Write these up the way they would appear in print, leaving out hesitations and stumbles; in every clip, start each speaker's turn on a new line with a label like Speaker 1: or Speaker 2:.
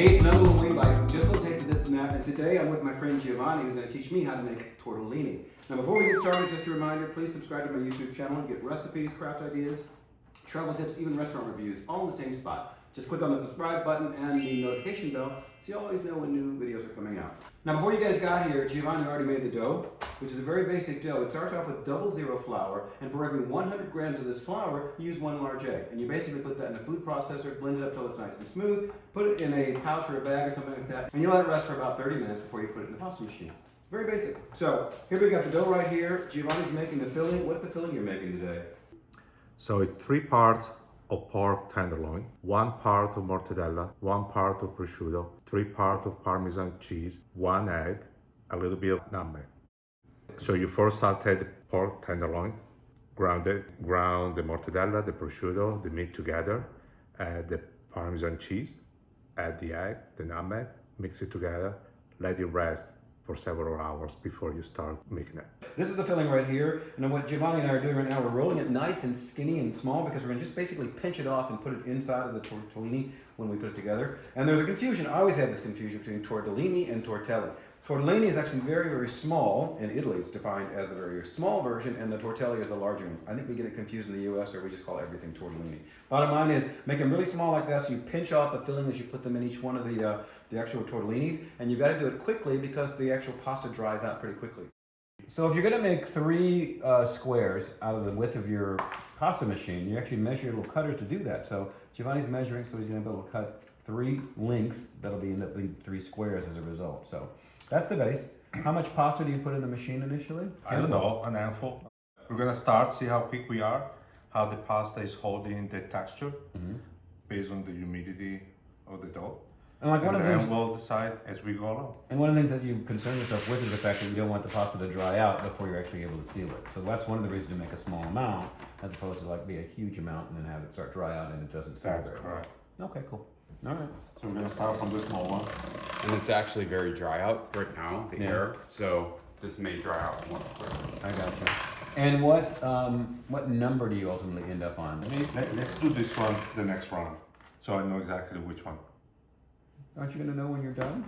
Speaker 1: Hey, it's another little Waynebite. Just a little taste of this and that. And today I'm with my friend Giovanni, who's going to teach me how to make tortellini. Now, before we get started, just a reminder, please subscribe to my YouTube channel to get recipes, craft ideas, travel tips, even restaurant reviews, all in the same spot. Just click on the subscribe button and the notification bell so you always know when new videos are coming out. Now, before you guys got here, Giovanni already made the dough, which is a very basic dough. It starts off with 00 flour, and for every 100 grams of this flour, you use 1 large egg. And you basically put that in a food processor, blend it up till it's nice and smooth, put it in a pouch or a bag or something like that, and you let it rest for about 30 minutes before you put it in the pasta machine. Very basic. So, here we got the dough right here. Giovanni's making the filling. What's the filling you're making today?
Speaker 2: So it's 3 parts of pork tenderloin, 1 part of mortadella, 1 part of prosciutto, 3 parts of parmesan cheese, 1 egg, a little bit of nutmeg. So you first saute the pork tenderloin, ground the mortadella, the prosciutto, the meat together, add the parmesan cheese, add the egg, the nutmeg, mix it together, let it rest for several hours before you start making it.
Speaker 1: This is the filling right here, and what Giovanni and I are doing right now, we're rolling it nice and skinny and small because we're going to just basically pinch it off and put it inside of the tortellini when we put it together. And there's a confusion, I always have this confusion between tortellini and tortelli. Tortellini is actually very, very small. In Italy, it's defined as the very small version, and the tortelli is the larger one. I think we get it confused in the US, or we just call everything tortellini. Bottom line is, make them really small like that, so you pinch off the filling as you put them in each one of the actual tortellinis, and you've got to do it quickly because the actual pasta dries out pretty quickly. So if you're going to make 3 squares out of the width of your pasta machine, you actually measure your little cutters to do that. So Giovanni's measuring, so he's going to be able to cut 3 lengths. That'll end up being 3 squares as a result. So that's the base. How much pasta do you put in the machine initially?
Speaker 2: I don't know, an handful. We're gonna start, see how quick we are, how the pasta is holding the texture based on the humidity of the dough.
Speaker 1: And like
Speaker 2: then we'll decide as we go along.
Speaker 1: And one of the things that you concern yourself with is the fact that you don't want the pasta to dry out before you're actually able to seal it. So that's one of the reasons to make a small amount as opposed to like be a huge amount and then have it start dry out and it doesn't seal.
Speaker 2: That's correct.
Speaker 1: Okay, cool. All right.
Speaker 2: So we're gonna start from the small one.
Speaker 3: And it's actually very dry out right now, the air. So this may dry out more quickly.
Speaker 1: I got you. And what number do you ultimately end up on?
Speaker 2: Let's do this one, the next round, so I know exactly which one.
Speaker 1: Aren't you gonna know when you're done?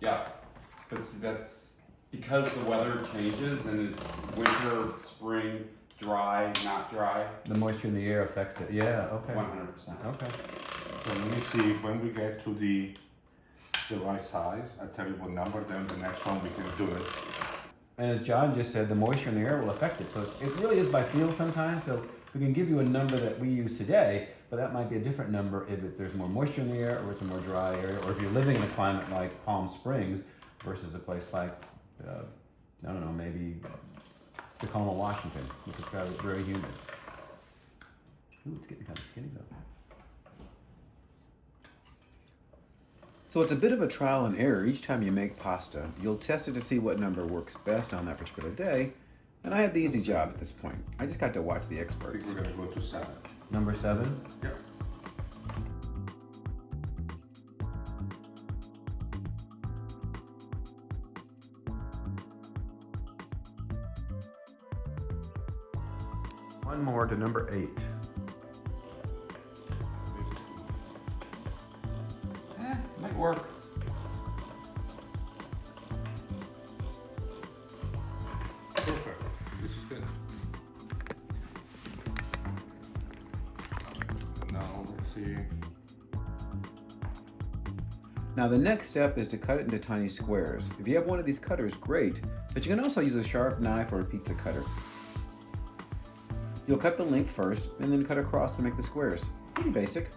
Speaker 3: Yes, but that's because the weather changes and it's winter, spring, dry, not dry.
Speaker 1: The moisture in the air affects it. Yeah. Okay.
Speaker 3: 100%.
Speaker 1: Okay.
Speaker 2: So let me see, when we get to the right size, I'll tell you what number, then the next one we can do it.
Speaker 1: And as John just said, the moisture in the air will affect it. So it really is by feel sometimes. So we can give you a number that we use today, but that might be a different number if there's more moisture in the air or it's a more dry area, or if you're living in a climate like Palm Springs versus a place like, I don't know, maybe Tacoma, Washington, which is probably very humid. Ooh, it's getting kind of skinny though. So it's a bit of a trial and error each time you make pasta. You'll test it to see what number works best on that particular day. And I had the easy job at this point. I just got to watch the
Speaker 2: I
Speaker 1: experts.
Speaker 2: think we're gonna go to 7.
Speaker 1: Number 7?
Speaker 2: Yep.
Speaker 1: One more to number 8.
Speaker 3: Might work.
Speaker 2: Perfect. This is good. Now let's see.
Speaker 1: Now the next step is to cut it into tiny squares. If you have one of these cutters, great, but you can also use a sharp knife or a pizza cutter. You'll cut the length first and then cut across to make the squares. Pretty basic.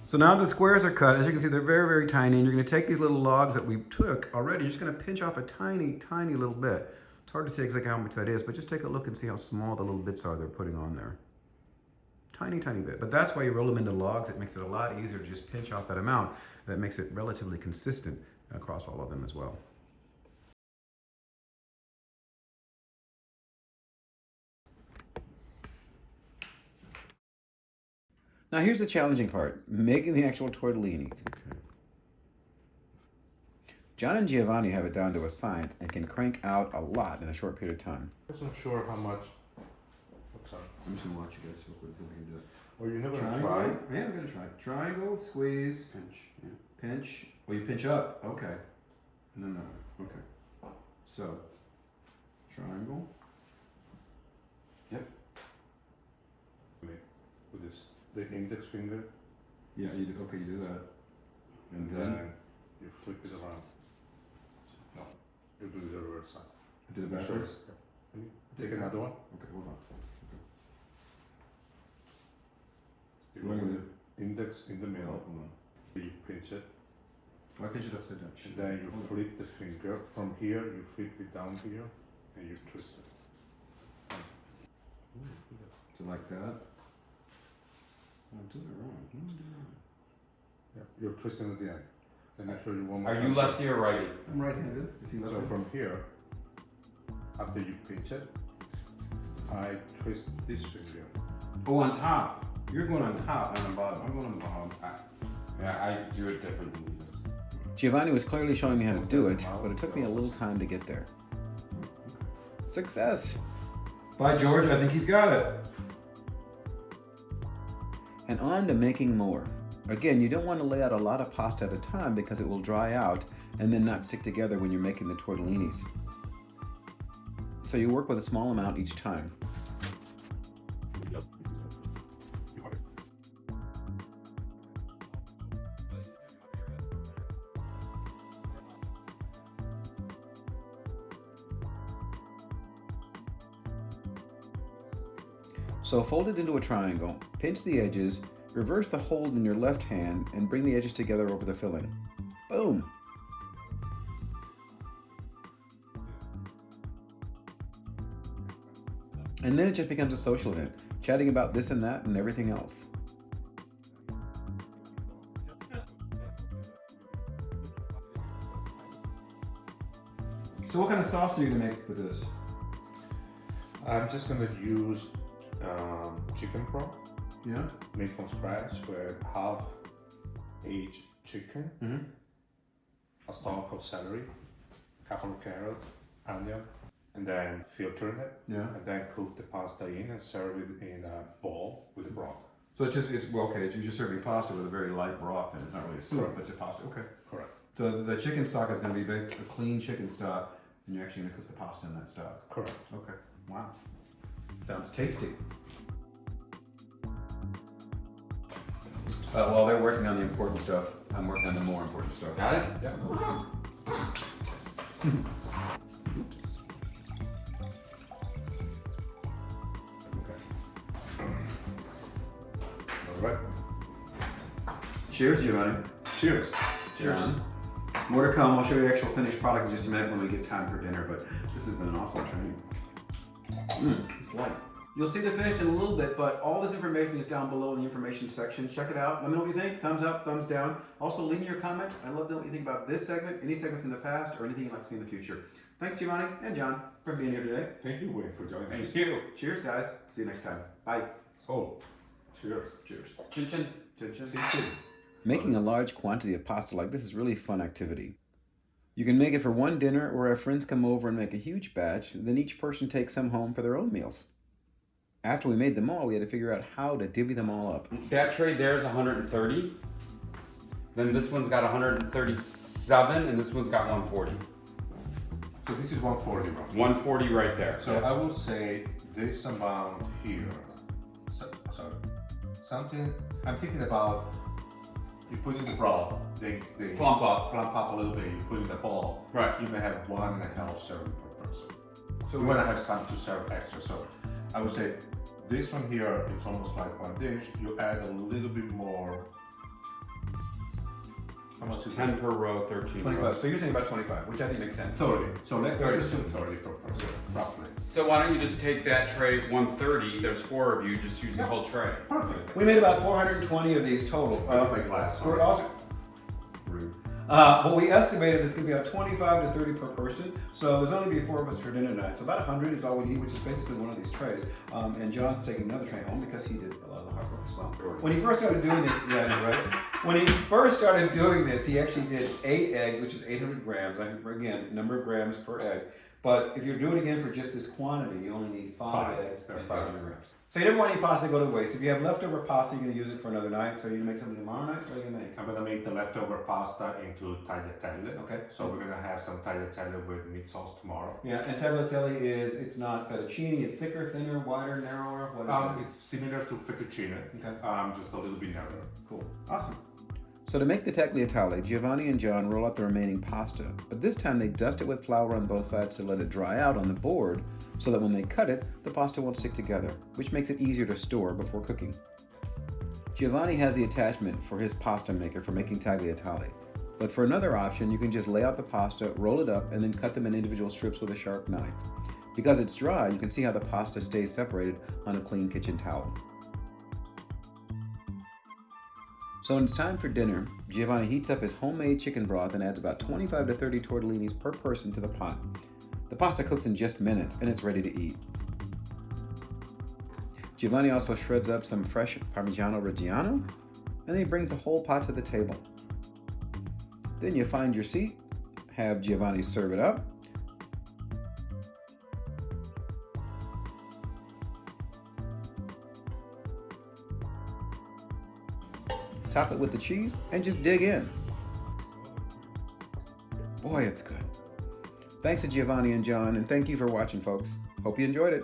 Speaker 1: So now the squares are cut. As you can see, they're very, very tiny. And you're going to take these little logs that we took already. You're just going to pinch off a tiny, tiny little bit. It's hard to say exactly how much that is, but just take a look and see how small the little bits are they're putting on there. Tiny, tiny bit. But that's why you roll them into logs. It makes it a lot easier to just pinch off that amount. That makes it relatively consistent across all of them as well. Now here's the challenging part, making the actual tortellinis. Okay. John and Giovanni have it down to a science and can crank out a lot in a short period of time.
Speaker 2: I wasn't sure how much. Oops, sorry.
Speaker 1: I'm just gonna watch you guys real quick so I can do it.
Speaker 2: Or you're never gonna
Speaker 1: Triangle.
Speaker 2: try?
Speaker 1: Yeah, I'm gonna try. Triangle, squeeze,
Speaker 3: Pinch. Yeah.
Speaker 1: pinch. Oh, you pinch up. Okay. And then the, okay. So, triangle.
Speaker 2: With this, the index finger,
Speaker 1: Yeah, you do, okay, you do that.
Speaker 2: and then you flip it around. No, you do the reverse side.
Speaker 1: do the
Speaker 2: You sure?
Speaker 1: backwards.
Speaker 2: Yeah. Can you take another one?
Speaker 1: Okay, hold on.
Speaker 2: You go with the index in the
Speaker 1: Oh,
Speaker 2: middle,
Speaker 1: hold on.
Speaker 2: you pinch it,
Speaker 1: Oh, I pinch it upside down.
Speaker 2: and then you
Speaker 1: Hold on.
Speaker 2: flip the finger from here, you flip it down here, and you twist it.
Speaker 1: So like that. I'm doing it wrong. I'm doing it wrong.
Speaker 2: Yeah, you're twisting at the end. Let me show you one more
Speaker 3: Are
Speaker 2: time.
Speaker 3: you lefty or righty?
Speaker 1: I'm right-handed. Is he
Speaker 2: So
Speaker 1: left-handed?
Speaker 2: from here, after you pinch it, I twist this finger.
Speaker 1: Oh, on top. You're going on top and on the bottom. I'm going on the bottom.
Speaker 3: Yeah, I do it different than he does.
Speaker 4: Giovanni was clearly showing me how to do it, but it took me a little time to get there. Success!
Speaker 1: By George, I think he's got it.
Speaker 4: And on to making more. Again, you don't want to lay out a lot of pasta at a time because it will dry out and then not stick together when you're making the tortellinis. So you work with a small amount each time. So fold it into a triangle, pinch the edges, reverse the hold in your left hand, and bring the edges together over the filling. Boom! And then it just becomes a social event, chatting about this and that and everything else.
Speaker 1: So what kind of sauce are you gonna make with this?
Speaker 2: I'm just gonna use chicken broth,
Speaker 1: Yeah.
Speaker 2: made from scratch, with half aged chicken,
Speaker 1: Mm-hmm.
Speaker 2: a stalk of celery, couple of carrots, onion, and then filtering it,
Speaker 1: Yeah.
Speaker 2: and then cook the pasta in and serve it in a bowl with the broth.
Speaker 1: So it's well, okay. You're just serving pasta with a very light broth, and it's not really a soup,
Speaker 2: Correct.
Speaker 1: but it's a pasta. Okay.
Speaker 2: Correct.
Speaker 1: So the chicken stock is gonna be a clean chicken stock, and you're actually gonna cook the pasta in that stock.
Speaker 2: Correct.
Speaker 1: Okay. Wow. Sounds tasty. While they're working on the important stuff, I'm working on the more important stuff.
Speaker 3: Got it?
Speaker 2: Yeah.
Speaker 1: Oops. Okay.
Speaker 2: All right.
Speaker 1: Cheers, Giovanni.
Speaker 2: Cheers.
Speaker 1: Cheers. More to come. I'll show you the actual finished product in just a minute when we get time for dinner, but this has been an awesome training. It's light. You'll see the finish in a little bit, but all this information is down below in the information section. Check it out. Let me know what you think. Thumbs up, thumbs down. Also, leave me your comments. I'd love to know what you think about this segment, any segments in the past, or anything you'd like to see in the future. Thanks, Giovanni and John, for being here today.
Speaker 2: Thank you, Wayne, for joining us.
Speaker 3: Thank you.
Speaker 1: Cheers, guys. See you next time. Bye.
Speaker 2: Oh, cheers.
Speaker 1: Cheers.
Speaker 3: Chin chin.
Speaker 1: Chin chin.
Speaker 4: Making a large quantity of pasta like this is really a fun activity. You can make it for one dinner or have friends come over and make a huge batch, then each person takes some home for their own meals. After we made them all, we had to figure out how to divvy them all up.
Speaker 3: That tray there is 130. Then this one's got 137, and this one's got 140.
Speaker 2: So this is 140 roughly.
Speaker 3: 140 right there.
Speaker 2: So I will say this amount here. Sorry. Something I'm thinking about. You put in the broth, they
Speaker 3: Plump up.
Speaker 2: plump up a little bit. You put in the bowl.
Speaker 3: Right.
Speaker 2: You may have 1.5 serving per person. So we want to have some to serve extra. So I would say this one here, it's almost like one dish. You add a little bit more. How much is
Speaker 3: 10
Speaker 2: it?
Speaker 3: per row, 13
Speaker 1: 25.
Speaker 3: rows.
Speaker 1: So you're saying about 25, which I think makes sense.
Speaker 2: 30. So let's assume 30 per person, roughly.
Speaker 3: So why don't you just take that tray 130? There's 4 of you. Just use the whole tray.
Speaker 2: Perfect.
Speaker 1: We made about 420 of these total.
Speaker 2: My glass.
Speaker 1: We're also rude. But we estimated it's going to be about 25 to 30 per person. So there's only be 4 of us for dinner tonight. So about 100 is all we need, which is basically one of these trays. And John's taking another tray home because he did a lot of the hard work as well. When he first started doing this, yeah, I know, right? When he first started doing this, he actually did 8 eggs, which is 800 grams. Again, number of grams per egg. But if you're doing it again for just this quantity, you only need 5 eggs and
Speaker 2: That's
Speaker 1: 500 grams. So you never want any pasta to go to waste. If you have leftover pasta, you're going to use it for another night. So you're going to make something tomorrow night? What are you going to make?
Speaker 2: I'm gonna make the leftover pasta into tagliatelle.
Speaker 1: Okay.
Speaker 2: So we're gonna have some tagliatelle with meat sauce tomorrow.
Speaker 1: Yeah, and tagliatelle it's not fettuccine. It's thicker, thinner, wider, narrower. What is it?
Speaker 2: It's similar to fettuccine,
Speaker 1: Okay.
Speaker 2: just a little bit narrower.
Speaker 1: Cool. Awesome.
Speaker 4: So to make the tagliatelle, Giovanni and John roll out the remaining pasta, but this time they dust it with flour on both sides to let it dry out on the board so that when they cut it, the pasta won't stick together, which makes it easier to store before cooking. Giovanni has the attachment for his pasta maker for making tagliatelle, but for another option, you can just lay out the pasta, roll it up, and then cut them in individual strips with a sharp knife. Because it's dry, you can see how the pasta stays separated on a clean kitchen towel. So when it's time for dinner, Giovanni heats up his homemade chicken broth and adds about 25 to 30 tortellinis per person to the pot. The pasta cooks in just minutes and it's ready to eat. Giovanni also shreds up some fresh parmigiano reggiano, and then he brings the whole pot to the table. Then you find your seat, have Giovanni serve it up, top it with the cheese, and just dig in. Boy, it's good. Thanks to Giovanni and John, and thank you for watching, folks. Hope you enjoyed it.